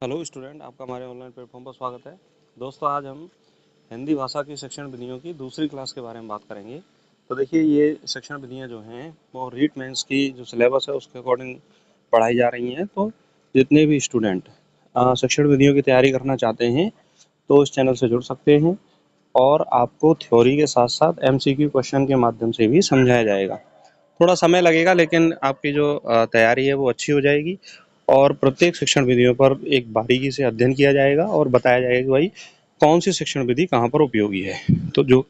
Hello student, आपका हमारे online platform पर स्वागत है। दोस्तों, आज हम हिंदी भाषा की शिक्षण विधियों की दूसरी क्लास के बारे में बात करेंगे। तो देखिए, ये शिक्षण विधियां जो हैं वो रीट मेंस की जो सिलेबस है उसके अकॉर्डिंग पढ़ाई जा रही हैं। तो जितने भी स्टूडेंट शिक्षण विधियों की तैयारी करना चाहते हैं तो इस चैनल से जुड़ सकते हैं और आपको थ्योरी के साथ साथ MCQ क्वेश्चन के माध्यम से भी समझाया जाएगा। थोड़ा समय लगेगा, लेकिन आपकी जो तैयारी है वो अच्छी हो जाएगी और प्रत्येक शिक्षण विधियों पर एक बारीकी से अध्ययन किया जाएगा और बताया जाएगा कि भाई कौन सी शिक्षण विधि कहाँ पर उपयोगी है। तो जो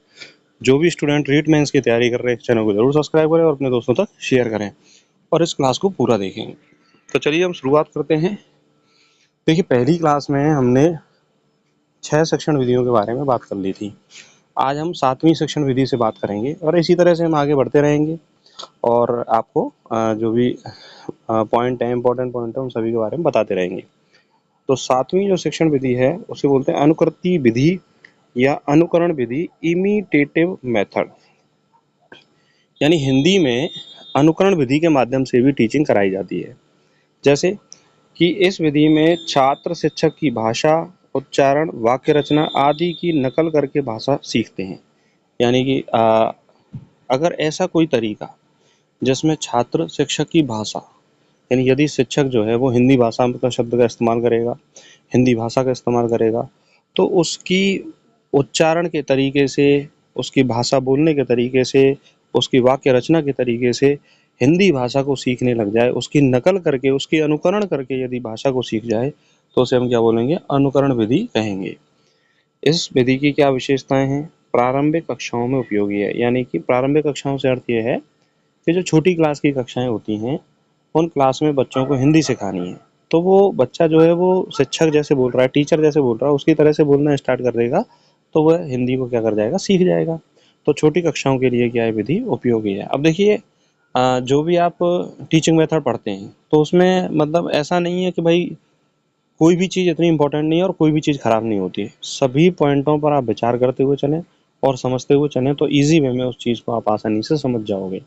जो भी स्टूडेंट रीट मेंस की तैयारी कर रहे हैं, चैनल को जरूर सब्सक्राइब करें और अपने दोस्तों तक शेयर करें और इस क्लास को पूरा देखें। तो चलिए हम शुरुआत करते हैं। देखिए, पहली क्लास में हमने 6 शिक्षण विधियों के बारे में बात कर ली थी। आज हम 7वीं शिक्षण विधि से बात करेंगे और इसी तरह से हम आगे बढ़ते रहेंगे और आपको जो भी पॉइंट है, इंपॉर्टेंट पॉइंट है, उन सभी के बारे में बताते रहेंगे। तो 7वीं जो शिक्षण विधि है उसे बोलते हैं अनुकृति विधि या अनुकरण विधि, इमिटेटिव मेथड। यानी हिंदी में अनुकरण विधि के माध्यम से भी टीचिंग कराई जाती है। जैसे कि इस विधि में छात्र शिक्षक की भाषा, उच्चारण, वाक्य रचना आदि की नकल करके भाषा सीखते हैं। यानी कि अगर ऐसा कोई तरीका जिसमें छात्र शिक्षक की भाषा, यानी यदि शिक्षक जो है वो हिंदी भाषा का शब्द का इस्तेमाल करेगा, हिंदी भाषा का इस्तेमाल करेगा, तो उसकी उच्चारण के तरीके से, उसकी भाषा बोलने के तरीके से, उसकी वाक्य रचना के तरीके से हिंदी भाषा को सीखने लग जाए, उसकी नकल करके, उसकी अनुकरण करके यदि भाषा को सीख जाए तो उसे हम क्या बोलेंगे? अनुकरण विधि कहेंगे। इस विधि की क्या विशेषताएं हैं? प्रारंभिक कक्षाओं में उपयोगी है। यानी कि प्रारंभिक कक्षाओं से अर्थ यह है कि जो छोटी क्लास की कक्षाएं होती हैं उन क्लास में बच्चों को हिंदी सिखानी है। तो वो बच्चा जो है वो शिक्षक जैसे बोल रहा है, टीचर जैसे बोल रहा है, उसकी तरह से बोलना स्टार्ट कर देगा तो वह हिंदी को क्या कर जाएगा? सीख जाएगा। तो छोटी कक्षाओं के लिए क्या है? विधि उपयोगी है। अब देखिए, जो भी आप टीचिंग मेथड पढ़ते हैं तो उसमें मतलब ऐसा नहीं है कि भाई कोई भी चीज़ इतनी इंपॉर्टेंट नहीं है और कोई भी चीज़ खराब नहीं होती है। सभी पॉइंटों पर आप विचार करते हुए चलें और समझते हुए चलें तो ईजी वे में उस चीज़ को आप आसानी से समझ जाओगे।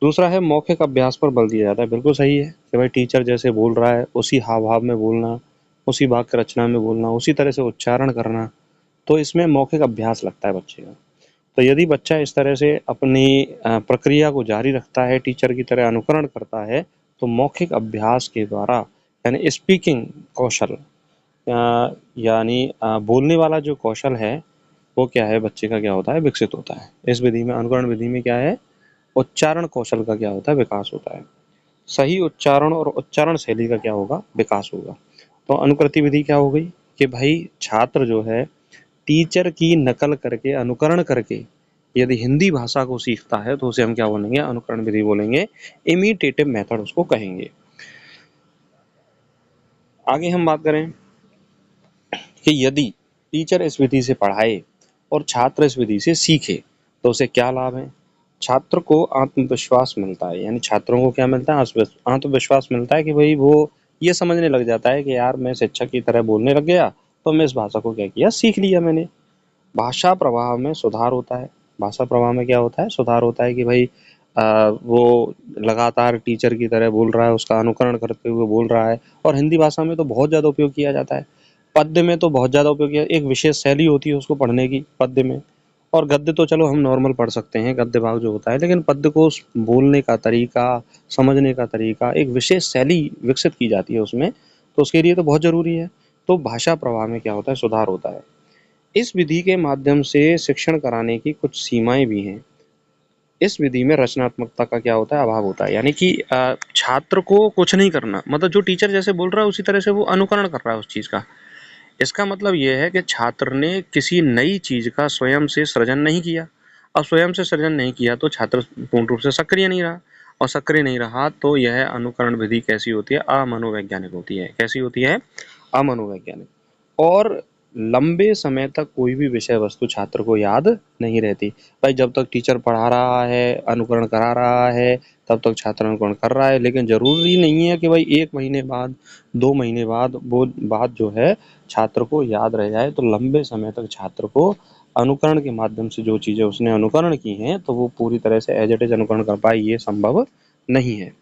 दूसरा है मौखिक अभ्यास पर बल दिया जाता है। बिल्कुल सही है कि भाई टीचर जैसे बोल रहा है उसी हाव भाव में बोलना, उसी वाक्य रचना में बोलना, उसी तरह से उच्चारण करना, तो इसमें मौखिक अभ्यास लगता है बच्चे का। तो यदि बच्चा इस तरह से अपनी प्रक्रिया को जारी रखता है, टीचर की तरह अनुकरण करता है, तो मौखिक अभ्यास के द्वारा यानी स्पीकिंग कौशल, यानी बोलने वाला जो कौशल है वो क्या है? बच्चे का क्या होता है? विकसित होता है। इस विधि में, अनुकरण विधि में क्या है? उच्चारण कौशल का क्या होता है? विकास होता है। सही उच्चारण और उच्चारण शैली का क्या होगा? विकास होगा। तो अनुकृति विधि क्या हो गई कि भाई छात्र जो है टीचर की नकल करके, अनुकरण करके यदि हिंदी भाषा को सीखता है तो उसे हम क्या बोलेंगे? अनुकरण विधि बोलेंगे। इमिटेटिव मेथड उसको कहेंगे। आगे हम बात करें कि यदि टीचर इस विधि से पढ़ाए और छात्र इस विधि से सीखे तो उसे क्या लाभ है? छात्र को आत्मविश्वास मिलता है। यानी छात्रों को क्या मिलता है? आत्मविश्वास मिलता है कि भाई वो ये समझने लग जाता है कि यार मैं शिक्षक की तरह बोलने लग गया तो मैं इस भाषा को क्या किया? सीख लिया मैंने। भाषा प्रवाह में सुधार होता है। भाषा प्रवाह में क्या होता है? सुधार होता है कि भाई वो लगातार टीचर की तरह बोल रहा है, उसका अनुकरण करते हुए बोल रहा है। और हिंदी भाषा में तो बहुत ज़्यादा उपयोग किया जाता है। पद्य में तो बहुत ज़्यादा उपयोग किया, एक विशेष शैली होती है उसको पढ़ने की पद्य में। और गद्य तो चलो हम नॉर्मल पढ़ सकते हैं, गद्य भाग जो होता है, लेकिन पद्य को बोलने का तरीका, समझने का तरीका, एक विशेष शैली विकसित की जाती है उसमें, तो उसके लिए तो बहुत ज़रूरी है। तो भाषा प्रवाह में क्या होता है? सुधार होता है। इस विधि के माध्यम से शिक्षण कराने की कुछ सीमाएं भी हैं। इस विधि में रचनात्मकता का क्या होता है? अभाव होता है। यानी कि छात्र को कुछ नहीं करना, मतलब जो टीचर जैसे बोल रहा है उसी तरह से वो अनुकरण कर रहा है उस चीज़ का। इसका मतलब ये है कि छात्र ने किसी नई चीज़ का स्वयं से सृजन नहीं किया। अब स्वयं से सृजन नहीं किया तो छात्र पूर्ण रूप से सक्रिय नहीं रहा, और सक्रिय नहीं रहा तो यह अनुकरण विधि कैसी होती है? अमनोवैज्ञानिक होती है। कैसी होती है? अमनोवैज्ञानिक। और लंबे समय तक कोई भी विषय वस्तु छात्र को याद नहीं रहती। भाई जब तक टीचर पढ़ा रहा है, अनुकरण करा रहा है, तब तक छात्र अनुकरण कर रहा है, लेकिन ज़रूरी नहीं है कि भाई 1 महीने बाद, 2 महीने बाद वो बात जो है छात्र को याद रह जाए। तो लंबे समय तक छात्र को अनुकरण के माध्यम से जो चीज़ें उसने अनुकरण की हैं तो वो पूरी तरह से एज इट इज अनुकरण कर पाए, ये संभव नहीं है।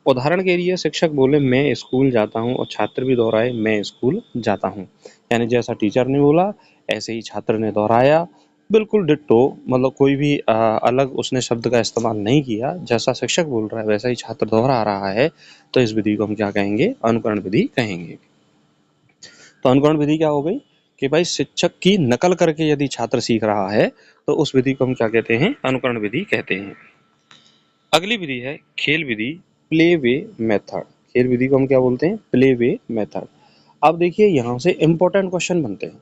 उदाहरण के लिए शिक्षक बोले मैं स्कूल जाता हूँ और छात्र भी दोहराए मैं स्कूल जाता हूँ। यानी जैसा टीचर ने बोला ऐसे ही छात्र ने दोहराया, बिल्कुल डिट्टो, मतलब कोई भी अलग उसने शब्द का इस्तेमाल नहीं किया। जैसा शिक्षक बोल रहा है वैसा ही छात्र दोहरा रहा है, तो इस विधि को हम क्या कहेंगे? अनुकरण विधि कहेंगे। तो अनुकरण विधि क्या हो गई कि भाई शिक्षक की नकल करके यदि छात्र सीख रहा है तो उस विधि को हम क्या कहते हैं? अनुकरण विधि कहते हैं। अगली विधि है खेल विधि, प्ले वे मेथड। खेल विधि को हम क्या बोलते हैं? Play way method. अब देखिए यहाँ से इंपॉर्टेंट क्वेश्चन बनते हैं।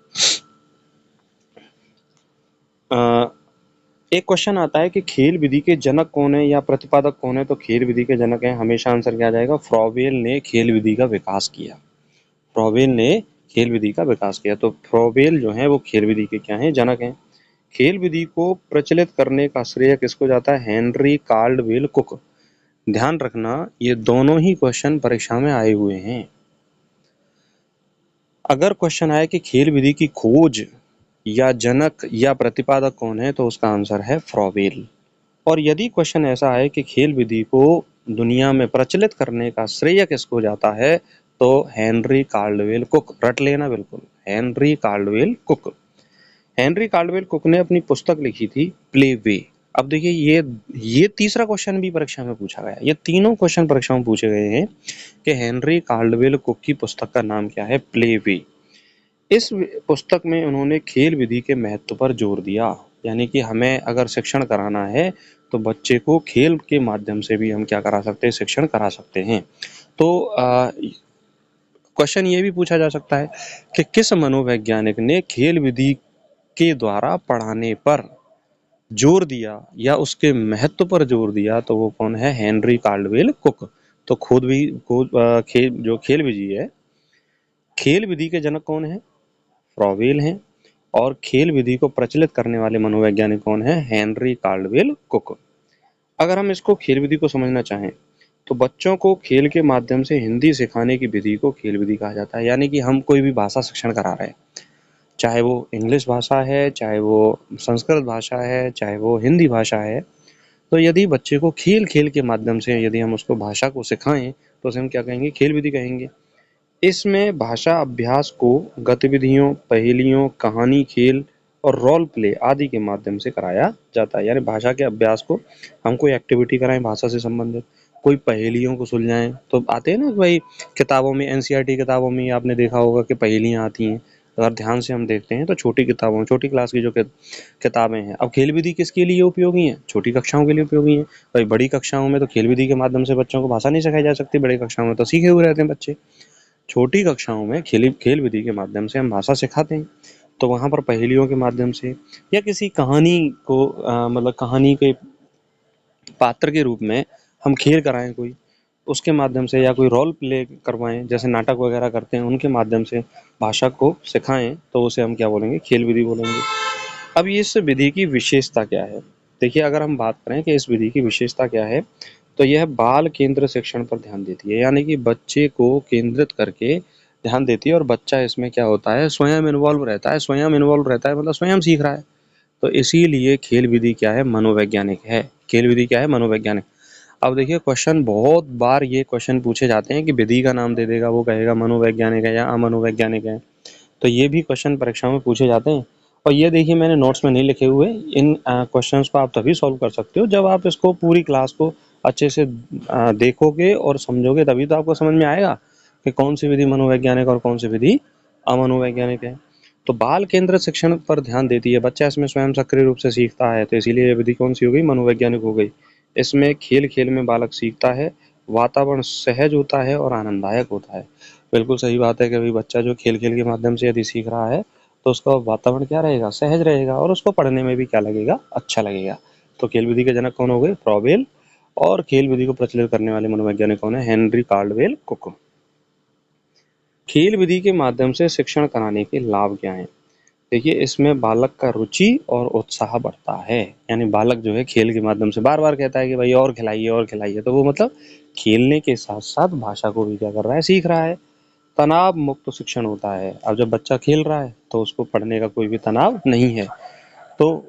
एक क्वेश्चन आता है कि खेल विधि के जनक कौन है या प्रतिपादक कौन है? तो खेल विधि के जनक है, हमेशा आंसर क्या आ जाएगा? फ्रॉबेल ने खेल विधि का विकास किया। फ्रॉबेल ने खेल विधि का विकास किया, तो फ्रॉबेल जो है वो खेल विधि के क्या है? जनक हैं। खेल विधि को प्रचलित करने का श्रेय किसको जाता है? Henry Caldwell Cook. ध्यान रखना ये दोनों ही क्वेश्चन परीक्षा में आए हुए हैं। अगर क्वेश्चन आए कि खेल विधि की खोज या जनक या प्रतिपादक कौन है, तो उसका आंसर है फ्रॉबेल। और यदि क्वेश्चन ऐसा है कि खेल विधि को दुनिया में प्रचलित करने का श्रेय किसको जाता है, तो हेनरी कार्लवेल कुक। रट लेना बिल्कुल, Henry Caldwell cook. Henry Caldwell cook ने अपनी पुस्तक लिखी थी प्ले वे। अब देखिए ये तीसरा क्वेश्चन भी परीक्षा में पूछा गया। ये तीनों क्वेश्चन परीक्षा में पूछे गए हैं कि हेनरी कार्लवेल कुक की पुस्तक का नाम क्या है? Play way. इस पुस्तक में उन्होंने खेल विधि के महत्व पर जोर दिया, यानी कि हमें अगर शिक्षण कराना है तो बच्चे को खेल के माध्यम से भी हम क्या करा सकते हैं? शिक्षण करा सकते हैं। तो क्वेश्चन ये भी पूछा जा सकता है कि किस मनोवैज्ञानिक ने खेल विधि के द्वारा पढ़ाने पर जोर दिया या उसके महत्व पर जोर दिया? तो वो कौन है? Henry Caldwell Cook. तो जो खेल विधि है, खेल विधि के जनक कौन है? फ्रॉबेल हैं। और खेल विधि को प्रचलित करने वाले मनोवैज्ञानिक कौन है? Henry Caldwell Cook. अगर हम इसको खेल विधि को समझना चाहें तो बच्चों को खेल के माध्यम से हिंदी सिखाने की विधि को खेल विधि कहा जाता है। यानी कि हम कोई भी भाषा शिक्षण करा रहे हैं, चाहे वो इंग्लिश भाषा है, चाहे वो संस्कृत भाषा है, चाहे वो हिंदी भाषा है, तो यदि बच्चे को खेल खेल के माध्यम से यदि हम उसको भाषा को सिखाएं तो उसे हम क्या कहेंगे? खेल विधि कहेंगे। इसमें भाषा अभ्यास को गतिविधियों, पहेलियों, कहानी, खेल और रोल प्ले आदि के माध्यम से कराया जाता है। यानी भाषा के अभ्यास को हम कोई एक्टिविटी कराएं भाषा से संबंधित, कोई पहेलियों को सुलझाएं। तो आते हैं ना भाई, किताबों में, एनसीईआरटी किताबों में आपने देखा होगा कि पहेलियां आती हैं। अगर ध्यान से हम देखते हैं तो छोटी किताबों, छोटी क्लास की जो किताबें हैं। अब खेल विधि किसके लिए उपयोगी है? छोटी कक्षाओं के लिए उपयोगी है। भाई बड़ी कक्षाओं में तो खेल विधि के माध्यम से बच्चों को भाषा नहीं सिखाई जा सकती, बड़ी कक्षाओं में तो सीखे हुए रहते हैं बच्चे। छोटी कक्षाओं में खेल विधि के माध्यम से हम भाषा सिखाते हैं, तो वहाँ पर पहेलियों के माध्यम से या किसी कहानी को मतलब कहानी के पात्र के रूप में हम खेल कराएं कोई, उसके माध्यम से, या कोई रोल प्ले करवाएं जैसे नाटक वगैरह करते हैं, उनके माध्यम से भाषा को सिखाएं, तो उसे हम क्या बोलेंगे? खेल विधि बोलेंगे। अब इस विधि की विशेषता क्या है? देखिए अगर हम बात करें कि इस विधि की विशेषता क्या है, तो यह बाल केंद्र शिक्षण पर ध्यान देती है। यानी कि बच्चे को केंद्रित करके ध्यान देती है और बच्चा इसमें क्या होता है? स्वयं इन्वॉल्व रहता है। स्वयं इन्वॉल्व रहता है मतलब स्वयं सीख रहा है। तो इसीलिए खेल विधि क्या है? मनोवैज्ञानिक है। खेल विधि क्या है? मनोवैज्ञानिक। अब देखिए क्वेश्चन बहुत बार ये क्वेश्चन पूछे जाते हैं कि विधि का नाम दे देगा, वो कहेगा मनोवैज्ञानिक है या अमनोवैज्ञानिक है। तो ये भी क्वेश्चन परीक्षा में पूछे जाते हैं। और ये देखिए मैंने नोट्स में नहीं लिखे हुए, इन क्वेश्चंस को आप तभी सॉल्व कर सकते हो जब आप इसको पूरी क्लास को अच्छे से देखोगे और समझोगे, तभी तो आपको समझ में आएगा कि कौन सी विधि मनोवैज्ञानिक और कौन सी विधि अमनोवैज्ञानिक है। तो बाल केंद्रित शिक्षण पर ध्यान देती है, बच्चा इसमें स्वयं सक्रिय रूप से सीखता है, तो इसीलिए ये विधि कौन सी हो गई? मनोवैज्ञानिक हो गई। इसमें खेल खेल में बालक सीखता है, वातावरण सहज होता है और आनंददायक होता है। बिल्कुल सही बात है कि भाई बच्चा जो खेल खेल के माध्यम से यदि सीख रहा है तो उसका वातावरण क्या रहेगा? सहज रहेगा और उसको पढ़ने में भी क्या लगेगा? अच्छा लगेगा। तो खेल विधि के जनक कौन हो गए? फ्रॉबेल। और खेल विधि को प्रचलित करने वाले मनोवैज्ञानिक कौन है? Henry Caldwell Cook. खेल विधि के माध्यम से शिक्षण कराने के लाभ क्या हैं? देखिए इसमें बालक का रुचि और उत्साह बढ़ता है। यानी बालक जो है खेल के माध्यम से बार बार कहता है कि भाई और खिलाइए और खिलाइए, तो वो मतलब खेलने के साथ साथ भाषा को भी क्या कर रहा है? सीख रहा है। तनाव मुक्त शिक्षण होता है। अब जब बच्चा खेल रहा है तो उसको पढ़ने का कोई भी तनाव नहीं है। तो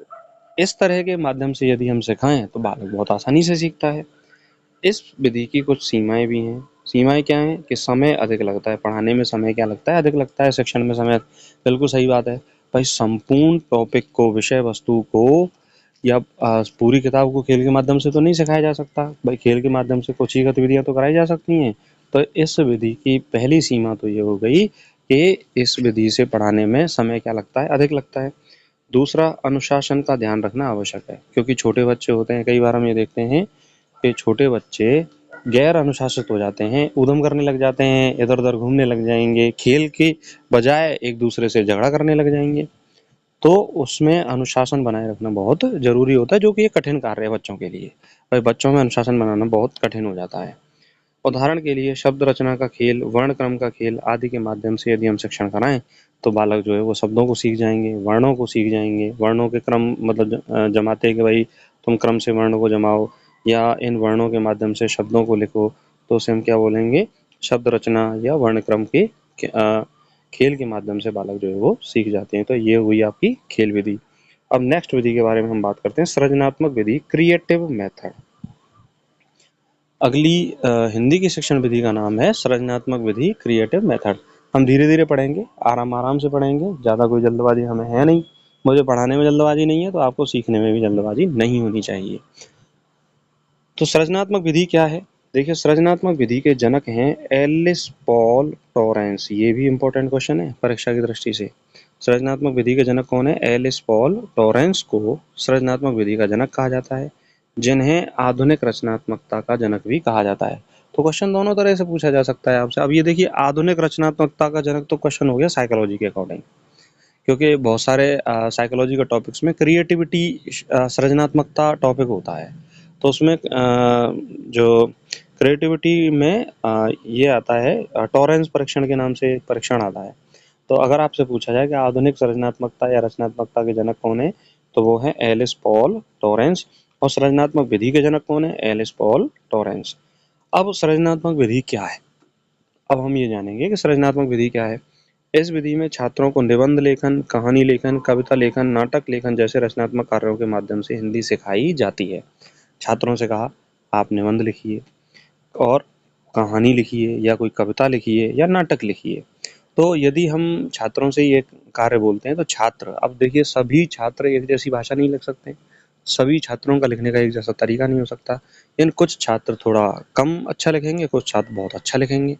इस तरह के माध्यम से यदि हम सिखाएं तो बालक बहुत आसानी से सीखता है। इस विधि की कुछ सीमाएं भी हैं। सीमाएं क्या हैं कि समय अधिक लगता है पढ़ाने में। समय क्या लगता है? अधिक लगता है। शिक्षण में समय, बिल्कुल सही बात है भाई। संपूर्ण टॉपिक को, विषय वस्तु को या पूरी किताब को खेल के माध्यम से तो नहीं सिखाया जा सकता भाई। खेल के माध्यम से कुछ ही गतिविधियां तो कराई जा सकती हैं। तो इस विधि की पहली सीमा तो ये हो गई कि इस विधि से पढ़ाने में समय क्या लगता है? अधिक लगता है। दूसरा, अनुशासन का ध्यान रखना आवश्यक है, क्योंकि छोटे बच्चे होते हैं, कई बार हम ये देखते हैं कि छोटे बच्चे गैर अनुशासित हो जाते हैं, ऊधम करने लग जाते हैं, इधर उधर घूमने लग जाएंगे, खेल के बजाय एक दूसरे से झगड़ा करने लग जाएंगे। तो उसमें अनुशासन बनाए रखना बहुत जरूरी होता है, जो कि एक कठिन कार्य है बच्चों के लिए। भाई बच्चों में अनुशासन बनाना बहुत कठिन हो जाता है। उदाहरण के लिए शब्द रचना का खेल, वर्ण क्रम का खेल आदि के माध्यम से यदि हम शिक्षण कराएं तो बालक जो है वो शब्दों को सीख जाएंगे, वर्णों को सीख जाएंगे। वर्णों के क्रम मतलब जमाते हैं कि भाई तुम क्रम से वर्णों को जमाओ, या इन वर्णों के माध्यम से शब्दों को लिखो। तो उसे हम क्या बोलेंगे? शब्द रचना या वर्ण क्रम के खेल के माध्यम से बालक जो है वो सीख जाते हैं। तो ये हुई आपकी खेल विधि। अब नेक्स्ट विधि के बारे में हम बात करते हैं, सृजनात्मक विधि, क्रिएटिव मेथड। अगली हिंदी की शिक्षण विधि का नाम है सृजनात्मक विधि, क्रिएटिव मेथड। हम धीरे धीरे पढ़ेंगे, आराम आराम से पढ़ेंगे, ज़्यादा कोई जल्दबाजी हमें है नहीं। मुझे पढ़ाने में जल्दबाजी नहीं है, तो आपको सीखने में भी जल्दबाजी नहीं होनी चाहिए। तो सृजनात्मक विधि क्या है? देखिए, सृजनात्मक विधि के जनक हैं एलिस पॉल टॉरेंस। ये भी इंपॉर्टेंट क्वेश्चन है परीक्षा की दृष्टि से। सृजनात्मक विधि के जनक कौन है? एलिस पॉल टॉरेंस को सृजनात्मक विधि का जनक कहा जाता है, जिन्हें आधुनिक रचनात्मकता का जनक भी कहा जाता है। तो क्वेश्चन दोनों तरह से पूछा जा सकता है आपसे। अब ये देखिए, आधुनिक रचनात्मकता का जनक तो क्वेश्चन हो गया साइकोलॉजी के अकॉर्डिंग, क्योंकि बहुत सारे साइकोलॉजी के टॉपिक्स में क्रिएटिविटी, सृजनात्मकता टॉपिक होता है। तो उसमें जो क्रिएटिविटी में ये आता है, टॉरेंस परीक्षण के नाम से एक परीक्षण आता है। तो अगर आपसे पूछा जाए कि आधुनिक सृजनात्मकता या रचनात्मकता के जनक कौन है, तो वो है एलिस पॉल टॉरेंस। और सृजनात्मक विधि के जनक कौन है? Ellis Paul Torrance. अब सृजनात्मक विधि क्या है? अब हम ये जानेंगे कि सृजनात्मक विधि क्या है। इस विधि में छात्रों को निबंध लेखन, कहानी लेखन, कविता लेखन, नाटक लेखन जैसे रचनात्मक कार्यों के माध्यम से हिंदी सिखाई जाती है। छात्रों से कहा, आप निबंध लिखिए और कहानी लिखिए या कोई कविता लिखिए या नाटक लिखिए। तो यदि हम छात्रों से ये कार्य बोलते हैं, तो छात्र, अब देखिए सभी छात्र एक जैसी भाषा नहीं लिख सकते, सभी छात्रों का लिखने का एक जैसा तरीका नहीं हो सकता। यानी कुछ छात्र थोड़ा कम अच्छा लिखेंगे, कुछ छात्र बहुत अच्छा लिखेंगे।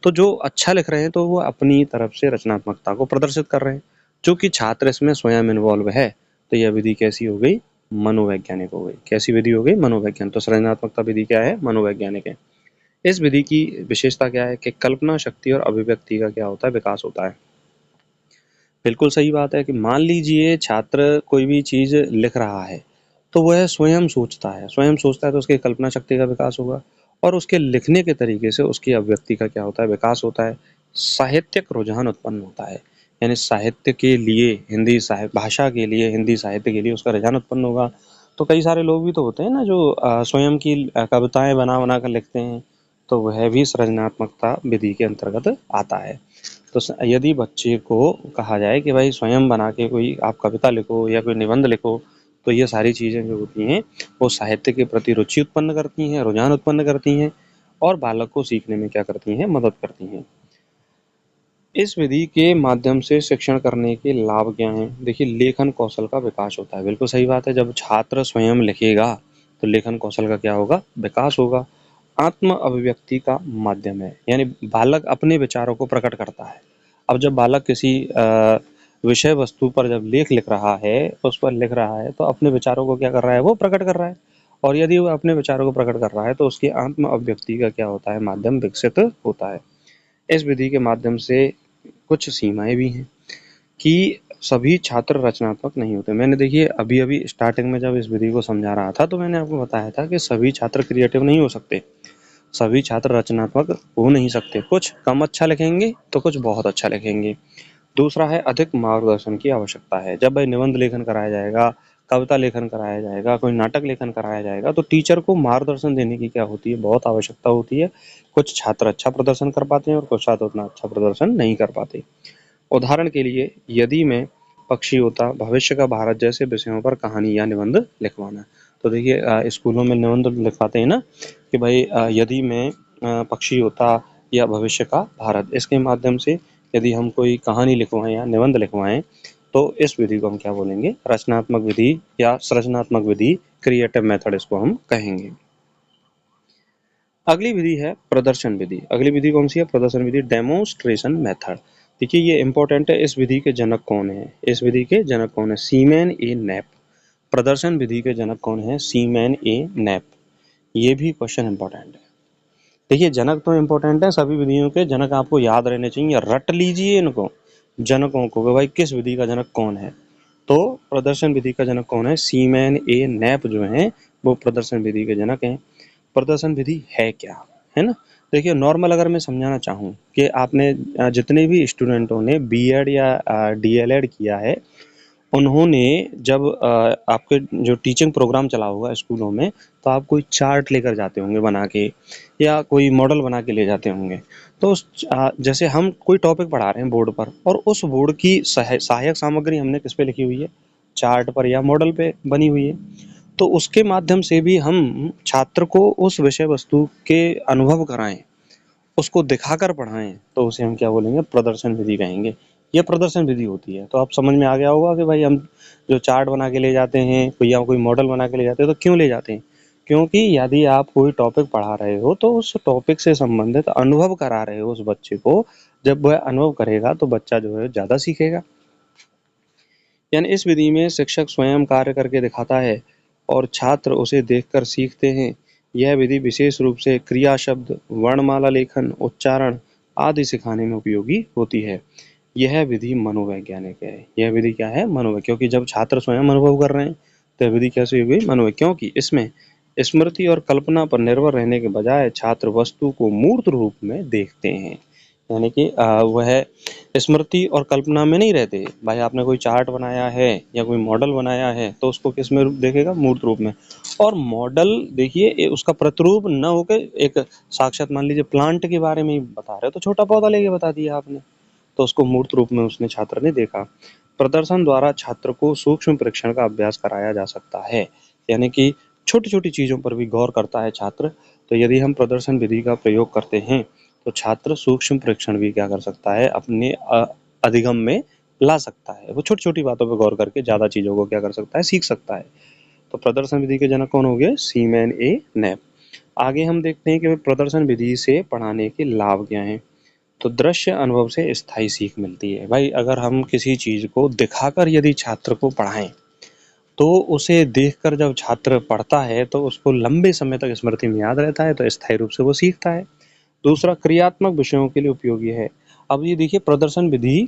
तो जो अच्छा लिख रहे हैं तो वो अपनी तरफ से रचनात्मकता को प्रदर्शित कर रहे हैं। चूंकि छात्र इसमें स्वयं इन्वॉल्व है, तो यह विधि कैसी हो गई? मनोवैज्ञानिक हो गई। कैसी विधि हो गई? मनोवैज्ञानिक। तो सृजनात्मकता विधि क्या है? मनोवैज्ञानिक है। इस विधि की विशेषता क्या है कि कल्पना शक्ति और अभिव्यक्ति का क्या होता है? विकास होता है। बिल्कुल सही बात है कि मान लीजिए छात्र कोई भी चीज लिख रहा है, तो वह स्वयं सोचता है, स्वयं सोचता है तो उसकी कल्पना शक्ति का विकास होगा, और उसके लिखने के तरीके से उसकी अभिव्यक्ति का क्या होता है? विकास होता है। साहित्यिक रुझान उत्पन्न होता है, यानी साहित्य के लिए, हिंदी साहित्य भाषा के लिए, हिंदी साहित्य के लिए उसका रुझान उत्पन्न होगा। तो कई सारे लोग भी तो होते हैं ना जो स्वयं की कविताएं बना बना कर लिखते हैं, तो वह भी सृजनात्मकता विधि के अंतर्गत आता है। तो यदि बच्चे को कहा जाए कि भाई स्वयं बना के कोई आप कविता लिखो या कोई निबंध लिखो, तो ये सारी चीज़ें जो होती हैं वो साहित्य के प्रति रुचि उत्पन्न करती हैं, रुझान उत्पन्न करती हैं, और बालक को सीखने में क्या करती हैं? मदद करती हैं। इस विधि के माध्यम से शिक्षण करने के लाभ क्या हैं? देखिए, लेखन कौशल का विकास होता है। बिल्कुल सही बात है। जब छात्र स्वयं लिखेगा तो लेखन कौशल का क्या होगा? विकास होगा। आत्म अभिव्यक्ति का माध्यम है, यानी बालक अपने विचारों को प्रकट करता है। अब जब बालक किसी विषय वस्तु पर जब लेख लिख रहा है, उस पर लिख रहा है, तो अपने विचारों को क्या कर रहा है? वो प्रकट कर रहा है। और यदि वो अपने विचारों को प्रकट कर रहा है तो उसकी आत्म अभिव्यक्ति का क्या होता है? माध्यम विकसित होता है। इस विधि के माध्यम से कुछ सीमाएं भी हैं कि सभी छात्र रचनात्मक नहीं होते। मैंने देखिए अभी अभी स्टार्टिंग में जब इस विधि को समझा रहा था, तो मैंने आपको बताया था कि सभी छात्र क्रिएटिव नहीं हो सकते, सभी छात्र रचनात्मक हो नहीं सकते। कुछ कम अच्छा लिखेंगे तो कुछ बहुत अच्छा लिखेंगे। दूसरा है, अधिक मार्गदर्शन की आवश्यकता है। जब भाई निबंध लेखन कराया जाएगा, कविता लेखन कराया जाएगा, कोई नाटक लेखन कराया जाएगा, तो टीचर को मार्गदर्शन देने की क्या होती है? बहुत आवश्यकता होती है। कुछ छात्र अच्छा प्रदर्शन कर पाते हैं और कुछ छात्र उतना अच्छा प्रदर्शन नहीं कर पाते। उदाहरण के लिए, यदि मैं पक्षी होता, भविष्य का भारत जैसे विषयों पर कहानी या निबंध लिखवाना, तो देखिए स्कूलों में निबंध लिखवाते हैं ना कि भाई यदि मैं पक्षी होता या भविष्य का भारत, इसके माध्यम से यदि हम कोई कहानी लिखवाएं या निबंध लिखवाएं तो इस विधि को हम क्या बोलेंगे? रचनात्मक विधि या सृजनात्मक विधि, क्रिएटिव मेथड इसको हम कहेंगे। अगली विधि है प्रदर्शन विधि। अगली विधि कौन सी है? प्रदर्शन विधि, डेमोन्स्ट्रेशन मेथड। देखिए ये इंपॉर्टेंट है। इस विधि के जनक कौन है? इस विधि के जनक कौन है? सीमैन ए नैप। प्रदर्शन विधि के जनक कौन है? सीमैन ए नैप। ये भी क्वेश्चन इंपॉर्टेंट है। देखिए जनक तो इंपॉर्टेंट है, सभी विधियों के जनक आपको याद रहने चाहिए, रट लीजिए इनको जनकों को कि भाई किस विधि का जनक कौन है। तो प्रदर्शन विधि का जनक कौन है? सीमैन ए नैप जो है वो प्रदर्शन विधि के जनक हैं। प्रदर्शन विधि है क्या, है ना? देखिए नॉर्मल अगर मैं समझाना चाहूँ कि आपने जितने भी स्टूडेंटों ने बीएड या डीएलएड किया है, उन्होंने जब आपके जो टीचिंग प्रोग्राम चला होगा स्कूलों में, तो आप कोई चार्ट लेकर जाते होंगे बना के, या कोई मॉडल बना के ले जाते होंगे। तो जैसे हम कोई टॉपिक पढ़ा रहे हैं बोर्ड पर, और उस बोर्ड की सहायक सामग्री हमने किस पे लिखी हुई है? चार्ट पर या मॉडल पे बनी हुई है। तो उसके माध्यम से भी हम छात्र को उस विषय वस्तु के अनुभव कराएं, उसको दिखाकर पढ़ाएं, तो उसे हम क्या बोलेंगे? प्रदर्शन विधि कहेंगे। ये प्रदर्शन विधि होती है। तो आप समझ में आ गया होगा कि भाई हम जो चार्ट बना के ले जाते हैं या कोई मॉडल बना के ले जाते हैं तो क्यों ले जाते हैं? क्योंकि यदि आप कोई टॉपिक पढ़ा रहे हो तो उस टॉपिक से संबंधित अनुभव करा रहे हो उस बच्चे को। जब वह अनुभव करेगा तो बच्चा जो है ज़्यादा सीखेगा। यानी इस विधि में शिक्षक स्वयं कार्य करके दिखाता है और छात्र उसे देखकर सीखते हैं। यह विधि विशेष रूप से क्रिया शब्द, वर्णमाला लेखन, उच्चारण आदि सिखाने में उपयोगी होती है। यह विधि मनोवैज्ञानिक है। यह विधि क्या है? मनोवैज्ञानिक। क्योंकि जब छात्र स्वयं अनुभव कर रहे हैं तो यह विधि कैसे हुई? मनोवैज्ञानिक। क्योंकि इसमें स्मृति और कल्पना पर निर्भर रहने के बजाय छात्र वस्तु को मूर्त रूप में देखते हैं। यानी कि वह स्मृति और कल्पना में नहीं रहते। भाई आपने कोई चार्ट बनाया है या कोई मॉडल बनाया है तो उसको किस में रूप देखेगा? मूर्त रूप में। और मॉडल देखिए उसका प्रतिरूप न होकर एक साक्षात, मान लीजिए प्लांट के बारे में ही बता रहे हो तो छोटा पौधा लेके बता दिया आपने, तो उसको मूर्त रूप में उसने छात्र ने देखा। प्रदर्शन द्वारा छात्र को सूक्ष्म परीक्षण का अभ्यास कराया जा सकता है। यानी कि छोटी छोटी चीजों पर भी गौर करता है छात्र। तो यदि हम प्रदर्शन विधि का प्रयोग करते हैं तो छात्र सूक्ष्म परीक्षण भी क्या कर सकता है? अपने अधिगम में ला सकता है। वो छोटी छोटी बातों पर गौर करके ज्यादा चीजों को क्या कर सकता है? सीख सकता है। तो प्रदर्शन विधि के जनक कौन हो गए? सीमैन ए नैप। आगे हम देखते हैं कि प्रदर्शन विधि से पढ़ाने के लाभ क्या हैं। तो दृश्य अनुभव से स्थायी सीख मिलती है। भाई अगर हम किसी चीज को दिखाकर यदि छात्र को पढ़ाएं तो उसे देखकर जब छात्र पढ़ता है तो उसको लंबे समय तक स्मृति में याद रहता है, तो स्थायी रूप से वो सीखता है। दूसरा, क्रियात्मक विषयों के लिए उपयोगी है। अब ये देखिए प्रदर्शन विधि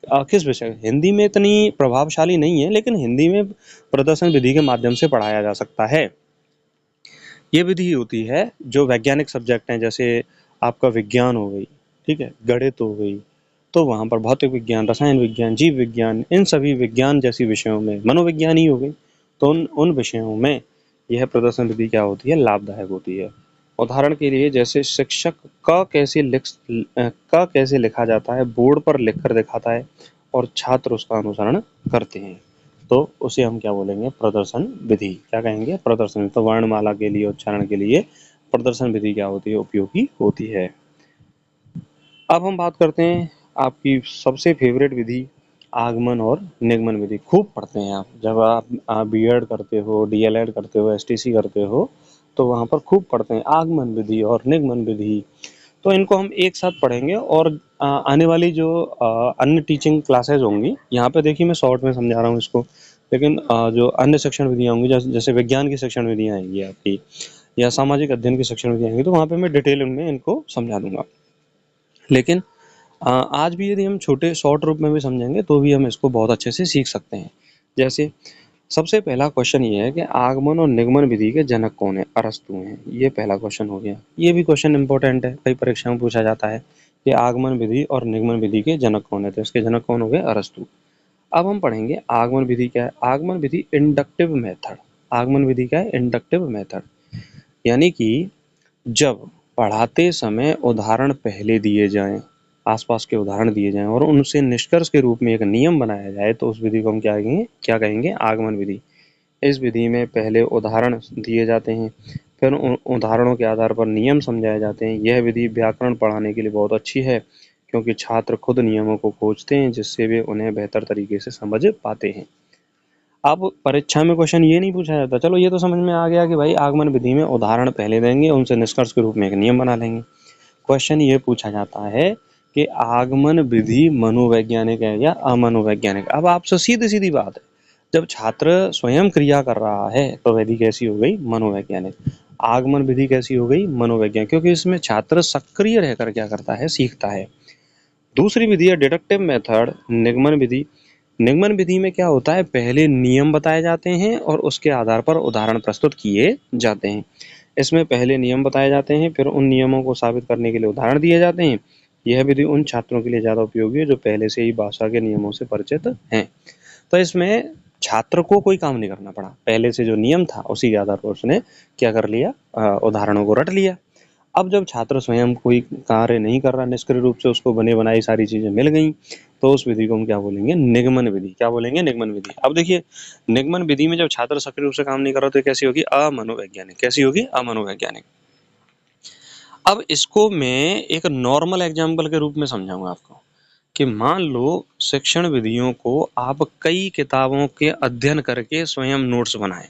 किस विषय, हिंदी में इतनी प्रभावशाली नहीं है, लेकिन हिंदी में प्रदर्शन विधि के माध्यम से पढ़ाया जा सकता है। ये विधि होती है जो वैज्ञानिक सब्जेक्ट हैं, जैसे आपका विज्ञान हो गई, ठीक है, गणित हो गई, तो वहाँ पर भौतिक विज्ञान, रसायन विज्ञान, जीव विज्ञान, इन सभी विज्ञान जैसी विषयों में, मनोविज्ञान ही हो गई, तो उन विषयों में यह प्रदर्शन विधि क्या होती है? लाभदायक होती है। उदाहरण के लिए जैसे शिक्षक क कैसे लिखा जाता है बोर्ड पर लिख कर दिखाता है और छात्र उसका अनुसरण करते हैं, तो उसे हम क्या बोलेंगे? प्रदर्शन विधि। क्या कहेंगे? प्रदर्शन विधि। तो वर्णमाला के लिए, उच्चारण के लिए प्रदर्शन विधि क्या होती है? उपयोगी होती है। अब हम बात करते हैं आपकी सबसे फेवरेट विधि, आगमन और निगमन विधि। खूब पढ़ते हैं आप, जब आप बीएड करते हो, डीएलएड करते हो, एसटीसी करते हो, तो वहाँ पर खूब पढ़ते हैं आगमन विधि और निगमन विधि। तो इनको हम एक साथ पढ़ेंगे और आने वाली जो अन्य टीचिंग क्लासेज होंगी, यहाँ पे देखिए मैं शॉर्ट में समझा रहा हूँ इसको, लेकिन जो अन्य शिक्षण विधियाँ होंगी, जैसे विज्ञान की शिक्षण विधियाँ आएंगी आपकी, या सामाजिक अध्ययन की शिक्षण विधियाँ आएंगी, तो वहाँ पे मैं डिटेल में इनको समझा दूंगा। लेकिन आज भी यदि हम छोटे शॉर्ट रूप में भी समझेंगे तो भी हम इसको बहुत अच्छे से सीख सकते हैं। जैसे सबसे पहला क्वेश्चन ये है कि आगमन और निगमन विधि के जनक कौन है? अरस्तु हैं। ये पहला क्वेश्चन हो गया। ये भी क्वेश्चन इंपॉर्टेंट है, कई परीक्षा में पूछा जाता है कि आगमन विधि और निगमन विधि के जनक कौन है, तो इसके जनक कौन हो गए? अरस्तु। अब हम पढ़ेंगे आगमन विधि क्या है। आगमन विधि इंडक्टिव मेथड। आगमन विधि क्या है? Inductive method. यानी कि जब पढ़ाते समय उदाहरण पहले दिए जाएं, आसपास के उदाहरण दिए जाएं और उनसे निष्कर्ष के रूप में एक नियम बनाया जाए, तो उस विधि को हम क्या कहेंगे? आगमन विधि। इस विधि में पहले उदाहरण दिए जाते हैं, फिर उदाहरणों के आधार पर नियम समझाए जाते हैं। यह विधि व्याकरण पढ़ाने के लिए बहुत अच्छी है क्योंकि छात्र खुद नियमों को खोजते हैं जिससे वे उन्हें बेहतर तरीके से समझ पाते हैं। अब परीक्षा में क्वेश्चन ये नहीं पूछा जाता, चलो ये तो समझ में आ गया कि भाई आगमन विधि में उदाहरण पहले देंगे, उनसे निष्कर्ष के रूप में एक नियम बना लेंगे। क्वेश्चन ये पूछा जाता है कि आगमन विधि मनोवैज्ञानिक है या अमनोवैज्ञानिक। अब आपसे सीधी सीधी बात है, जब छात्र स्वयं क्रिया कर रहा है तो विधि कैसी हो गई? मनोवैज्ञानिक। आगमन विधि कैसी हो गई? मनोवैज्ञानिक, क्योंकि इसमें छात्र सक्रिय रहकर क्या करता है? सीखता है। दूसरी विधि है डिडक्टिव मेथड, निगमन विधि। निगमन विधि में क्या होता है? पहले नियम बताए जाते हैं और उसके आधार पर उदाहरण प्रस्तुत किए जाते हैं। इसमें पहले नियम बताए जाते हैं, फिर उन नियमों को साबित करने के लिए उदाहरण दिए जाते हैं। यह विधि उन छात्रों के लिए ज़्यादा उपयोगी है जो पहले से ही भाषा के नियमों से परिचित हैं। तो इसमें छात्र को कोई काम नहीं करना पड़ा, पहले से जो नियम था उसी के आधार पर उसने क्या कर लिया? उदाहरणों को रट लिया। अब जब छात्र स्वयं कोई कार्य नहीं कर रहा, निष्क्रिय रूप से उसको बने बनाई सारी चीजें मिल गई, तो उस विधि को हम क्या बोलेंगे? निगमन विधि। क्या बोलेंगे? निगमन विधि। अब देखिए, निगमन विधि में जब छात्र सक्रिय रूप से काम नहीं कर रहा तो कैसी होगी? अमनोवैज्ञानिक। कैसी होगी? अमनोवैज्ञानिक। अब इसको मैं एक नॉर्मल एग्जाम्पल के रूप में समझाऊंगा आपको कि मान लो शिक्षण विधियों को आप कई किताबों के अध्ययन करके स्वयं नोट्स बनाए,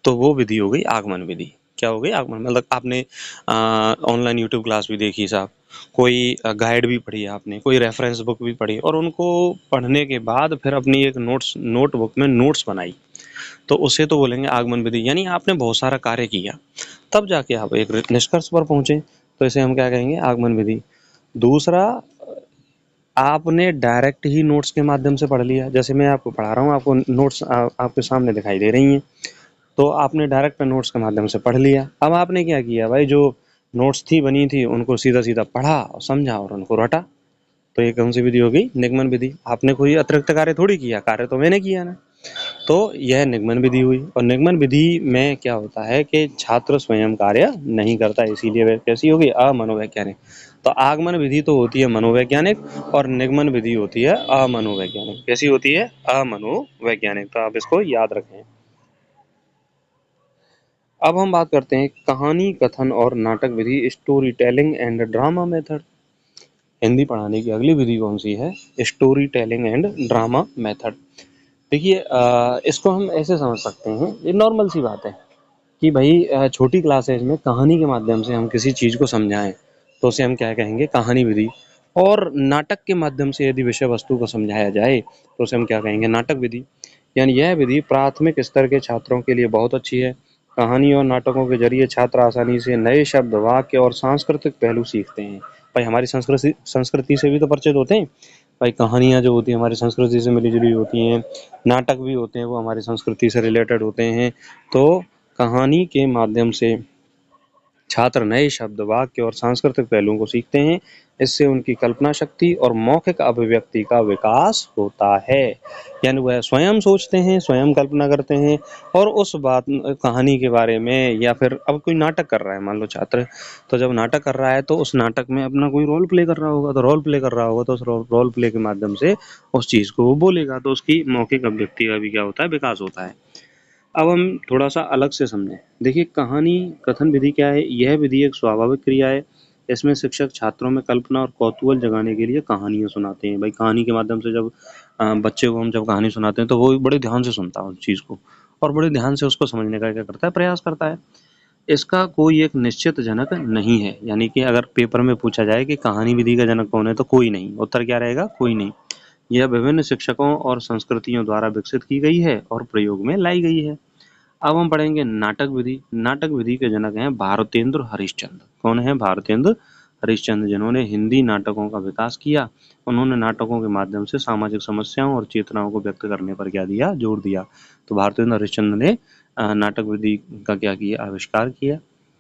तो वो विधि हो गई आगमन विधि। क्या हो गई? आगमन। मतलब आपने ऑनलाइन यूट्यूब क्लास भी देखी साहब, कोई गाइड भी पढ़ी आपने, कोई रेफरेंस बुक भी पढ़ी, और उनको पढ़ने के बाद फिर अपनी एक नोटबुक में नोट्स बनाई, तो उसे तो बोलेंगे आगमन विधि। यानी आपने बहुत सारा कार्य किया, तब जाके आप एक निष्कर्ष पर पहुंचे, तो इसे हम क्या कहेंगे? आगमन विधि। दूसरा, आपने डायरेक्ट ही नोट्स के माध्यम से पढ़ लिया, जैसे मैं आपको पढ़ा रहा हूँ, आपको नोट्स आपके सामने दिखाई दे रही हैं, तो आपने डायरेक्ट नोट्स के माध्यम से पढ़ लिया। अब आपने क्या किया भाई? जो नोट्स थी बनी थी उनको सीधा सीधा पढ़ा और समझा और उनको रटा, तो ये कौन सी विधि हो गई? निगमन विधि। आपने कोई अतिरिक्त कार्य थोड़ी किया, कार्य तो मैंने किया ना। तो यह निगमन विधि हुई। और निगमन विधि में क्या होता है कि छात्र स्वयं कार्य नहीं करता, इसीलिए वह कैसी होगी? अमनोवैज्ञानिक। तो आगमन विधि तो होती है मनोवैज्ञानिक और निगमन विधि होती है अमनोवैज्ञानिक। कैसी होती है? अमनोवैज्ञानिक। तो आप इसको याद रखें। अब हम बात करते हैं कहानी कथन और नाटक विधि, story telling and drama method. Hindi पढ़ाने की अगली विधि कौन सी है? Story telling and drama method. देखिए, इसको हम ऐसे समझ सकते हैं, ये नॉर्मल सी बात है कि भाई छोटी क्लासेज में कहानी के माध्यम से हम किसी चीज़ को समझाएं तो उसे हम क्या कहेंगे? कहानी विधि। और नाटक के माध्यम से यदि विषय वस्तु को समझाया जाए तो उसे हम क्या कहेंगे? नाटक विधि। यानी यह विधि प्राथमिक स्तर के छात्रों के लिए बहुत अच्छी है। कहानी और नाटकों के जरिए छात्र आसानी से नए शब्द, वाक्य और सांस्कृतिक पहलू सीखते हैं। भाई हमारी संस्कृति से भी तो परिचित होते हैं। भाई कहानियाँ जो होती हैं हमारी संस्कृति से मिली जुली होती हैं, नाटक भी होते हैं वो हमारी संस्कृति से रिलेटेड होते हैं। तो कहानी के माध्यम से छात्र नए शब्द, वाक्य और सांस्कृतिक पहलुओं को सीखते हैं। इससे उनकी कल्पना शक्ति और मौखिक अभिव्यक्ति का विकास होता है। यानी वह स्वयं सोचते हैं, स्वयं कल्पना करते हैं और उस बात कहानी के बारे में, या फिर अब कोई नाटक कर रहा है मान लो छात्र, तो जब नाटक कर रहा है तो उस नाटक में अपना कोई रोल प्ले कर रहा होगा, तो रोल प्ले कर रहा होगा तो उस रोल प्ले के माध्यम से उस चीज़ को वो बोलेगा, तो उसकी मौखिक अभिव्यक्ति का भी क्या होता है? विकास होता है। अब हम थोड़ा सा अलग से समझें। देखिए, कहानी कथन विधि क्या है? यह विधि एक स्वाभाविक क्रिया है। इसमें शिक्षक छात्रों में कल्पना और कौतूहल जगाने के लिए कहानियाँ सुनाते हैं। भाई कहानी के माध्यम से जब बच्चे को हम जब कहानी सुनाते हैं तो वो बड़े ध्यान से सुनता है उस चीज़ को और बड़े ध्यान से उसको समझने का क्या करता है? प्रयास करता है। इसका कोई एक निश्चित जनक नहीं है, यानी कि अगर पेपर में पूछा जाए कि कहानी विधि का जनक कौन है तो कोई नहीं। उत्तर क्या रहेगा? कोई नहीं। यह विभिन्न शिक्षकों और संस्कृतियों द्वारा विकसित की गई है और प्रयोग में लाई गई है। अब हम पढ़ेंगे नाटक विधि। नाटक विधि के जनक हैं भारतेंद्र हरिश्चंद्र। कौन है? भारतेंद्र हरिश्चंद्र, जिन्होंने हिंदी नाटकों का विकास किया। उन्होंने नाटकों के माध्यम से सामाजिक समस्याओं और चेतनाओं को व्यक्त करने पर क्या दिया? जोर दिया। तो भारतेंद्र हरिश्चंद्र ने नाटक विधि का क्या किया? आविष्कार किया।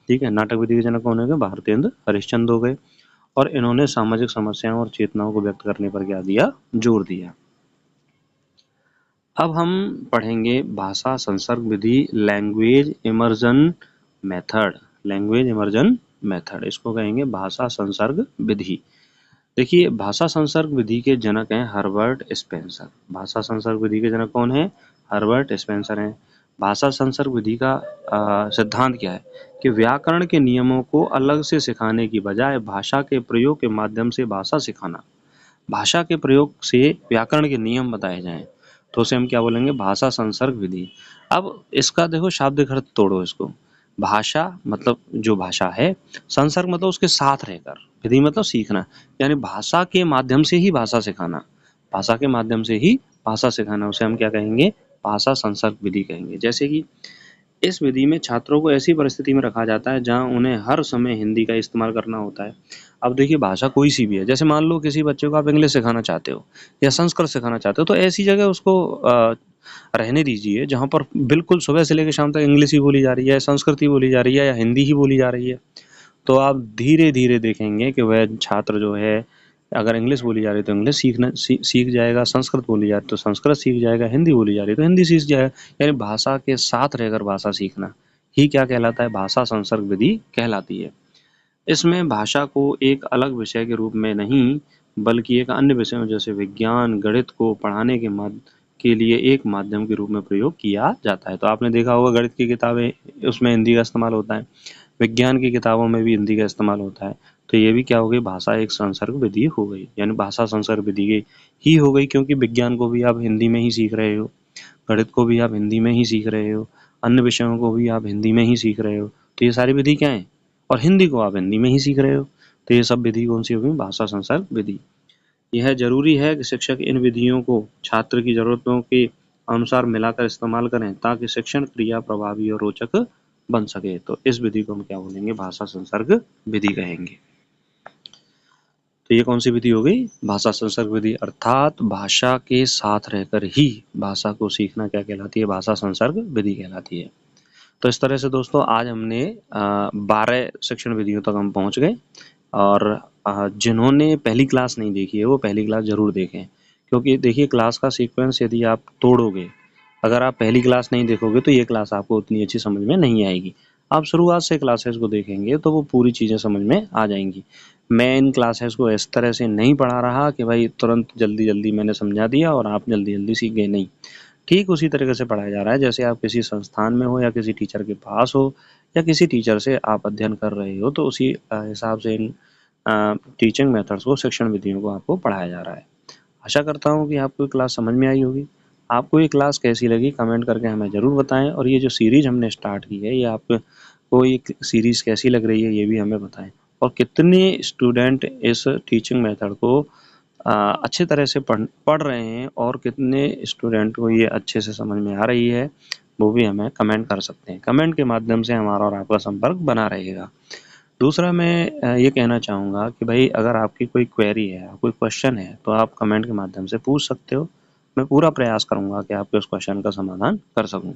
ठीक है, नाटक विधि के जनक कौन हो गए? भारतेंद्र हरिश्चंद्र हो गए। और इन्होंने सामाजिक समस्याओं और चेतनाओं को व्यक्त करने पर क्या दिया? जोर दिया। अब हम पढ़ेंगे भाषा संसर्ग विधि, language immersion method. Language immersion method, इसको कहेंगे भाषा संसर्ग विधि। देखिए, भाषा संसर्ग विधि के जनक हैं हर्बर्ट स्पेंसर। भाषा संसर्ग विधि के जनक कौन है? हर्बर्ट स्पेंसर हैं। भाषा संसर्ग विधि का सिद्धांत क्या है कि व्याकरण के नियमों को अलग से सिखाने की बजाय भाषा के प्रयोग के माध्यम से भाषा सिखाना। भाषा के प्रयोग से व्याकरण के नियम बताए जाएं तो उसे हम क्या बोलेंगे, भाषा संसर्ग विधि। अब इसका देखो शाब्दिक अर्थ तोड़ो इसको। भाषा मतलब जो भाषा है, संसर्ग मतलब उसके साथ रहकर, विधि मतलब सीखना, यानी भाषा के माध्यम से ही भाषा सिखाना। भाषा के माध्यम से ही भाषा सिखाना, उसे हम क्या कहेंगे, भाषा संसर्ग विधि कहेंगे। जैसे कि इस विधि में छात्रों को ऐसी परिस्थिति में रखा जाता है जहां उन्हें हर समय हिंदी का इस्तेमाल करना होता है। अब देखिए भाषा कोई सी भी है, जैसे मान लो किसी बच्चे को आप इंग्लिश सिखाना चाहते हो या संस्कृत सिखाना चाहते हो, तो ऐसी जगह उसको रहने दीजिए जहाँ पर बिल्कुल सुबह से लेकर शाम तक इंग्लिश ही बोली जा रही है, संस्कृत ही बोली जा रही है या हिंदी ही बोली जा रही है। तो आप धीरे धीरे देखेंगे कि वह छात्र जो है, अगर इंग्लिश बोली जा रही है तो इंग्लिश सीख जाएगा, संस्कृत बोली जा रही है तो संस्कृत सीख जाएगा, हिंदी बोली जा रही है तो हिंदी सीख जाएगा। यानी भाषा के साथ रहकर भाषा सीखना ही क्या कहलाता है, भाषा संसर्ग विधि कहलाती है। इसमें भाषा को एक अलग विषय के रूप में नहीं, बल्कि एक अन्य विषयों जैसे विज्ञान, गणित को पढ़ाने के लिए एक माध्यम के रूप में प्रयोग किया जाता है। तो आपने देखा होगा गणित की किताबें, उसमें हिंदी का इस्तेमाल होता है, विज्ञान की किताबों में भी हिंदी का इस्तेमाल होता है। तो ये भी क्या हो गई, भाषा एक संसर्ग विधि हो गई, यानी भाषा संसर्ग विधि ही हो गई, क्योंकि विज्ञान को भी आप हिंदी में ही सीख रहे हो, गणित को भी आप हिंदी में ही सीख रहे हो, अन्य विषयों को भी आप हिंदी में ही सीख रहे हो। तो ये सारी विधि क्या है, और हिंदी को आप हिंदी में ही सीख रहे हो। तो ये सब विधि कौन सी होगी, भाषा संसर्ग विधि। यह जरूरी है कि शिक्षक इन विधियों को छात्र की जरूरतों के अनुसार मिलाकर इस्तेमाल करें ताकि शिक्षण क्रिया प्रभावी और रोचक बन सके। तो इस विधि को हम क्या बोलेंगे, भाषा संसर्ग विधि कहेंगे। तो ये कौन सी विधि हो गई, भाषा संसर्ग विधि, अर्थात भाषा के साथ रहकर ही भाषा को सीखना क्या कहलाती है, भाषा संसर्ग विधि कहलाती है। तो इस तरह से दोस्तों आज हमने 12 शिक्षण विधियों तक हम पहुंच गए। और जिन्होंने पहली क्लास नहीं देखी है वो पहली क्लास जरूर देखें, क्योंकि देखिए क्लास का सीक्वेंस यदि आप तोड़ोगे, अगर आप पहली क्लास नहीं देखोगे तो ये क्लास आपको उतनी अच्छी समझ में नहीं आएगी। आप शुरुआत से क्लासेस को देखेंगे तो वो पूरी चीज़ें समझ में आ जाएंगी। मैं इन क्लासेस को इस तरह से नहीं पढ़ा रहा कि भाई तुरंत जल्दी जल्दी मैंने समझा दिया और आप जल्दी जल्दी सीख गए, नहीं। ठीक उसी तरीके से पढ़ाया जा रहा है जैसे आप किसी संस्थान में हो या किसी टीचर के पास हो या किसी टीचर से आप अध्ययन कर रहे हो, तो उसी हिसाब से इन टीचिंग मेथड्स को, शिक्षण विधियों को आपको पढ़ाया जा रहा है। आशा करता हूँ कि आपको ये क्लास समझ में आई होगी। आपको ये क्लास कैसी लगी कमेंट करके हमें ज़रूर बताएं, और ये जो सीरीज हमने स्टार्ट की है ये आपको ये सीरीज कैसी लग रही है ये भी हमें बताएं, और कितने स्टूडेंट इस टीचिंग मेथड को अच्छे तरह से पढ़ रहे हैं और कितने स्टूडेंट को ये अच्छे से समझ में आ रही है, वो भी हमें कमेंट कर सकते हैं। कमेंट के माध्यम से हमारा और आपका संपर्क बना रहेगा। दूसरा मैं ये कहना चाहूँगा कि भाई अगर आपकी कोई क्वेरी है, कोई क्वेश्चन है, तो आप कमेंट के माध्यम से पूछ सकते हो। मैं पूरा प्रयास करूँगा कि आपके उस क्वेश्चन का समाधान कर सकूँ।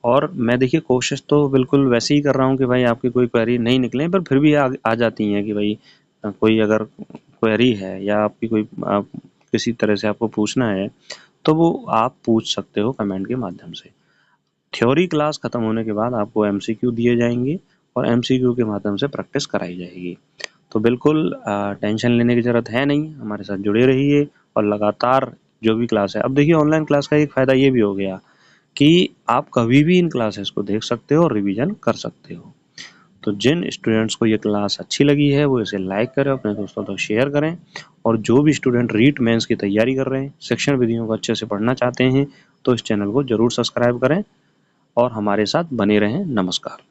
और मैं देखिए कोशिश तो बिल्कुल वैसे ही कर रहा हूँ कि भाई आपकी कोई क्वेरी नहीं निकले, पर फिर भी आ जाती हैं कि भाई कोई अगर क्वेरी है या आपकी कोई किसी तरह से आपको पूछना है, तो वो आप पूछ सकते हो कमेंट के माध्यम से। थ्योरी क्लास खत्म होने के बाद आपको एमसीक्यू दिए जाएंगे और एमसीक्यू के माध्यम से प्रैक्टिस कराई जाएगी। तो बिल्कुल टेंशन लेने की ज़रूरत है नहीं, हमारे साथ जुड़े रहिए और लगातार जो भी क्लास है। अब देखिए ऑनलाइन क्लास का एक फ़ायदा ये भी हो गया कि आप कभी भी इन क्लासेस को देख सकते हो और रिवीजन कर सकते हो। तो जिन स्टूडेंट्स को ये क्लास अच्छी लगी है वो इसे लाइक करें, अपने दोस्तों तक शेयर करें, और जो भी स्टूडेंट रीट मेंस की तैयारी कर रहे हैं, शिक्षण विधियों को अच्छे से पढ़ना चाहते हैं, तो इस चैनल को ज़रूर सब्सक्राइब करें और हमारे साथ बने रहें। नमस्कार।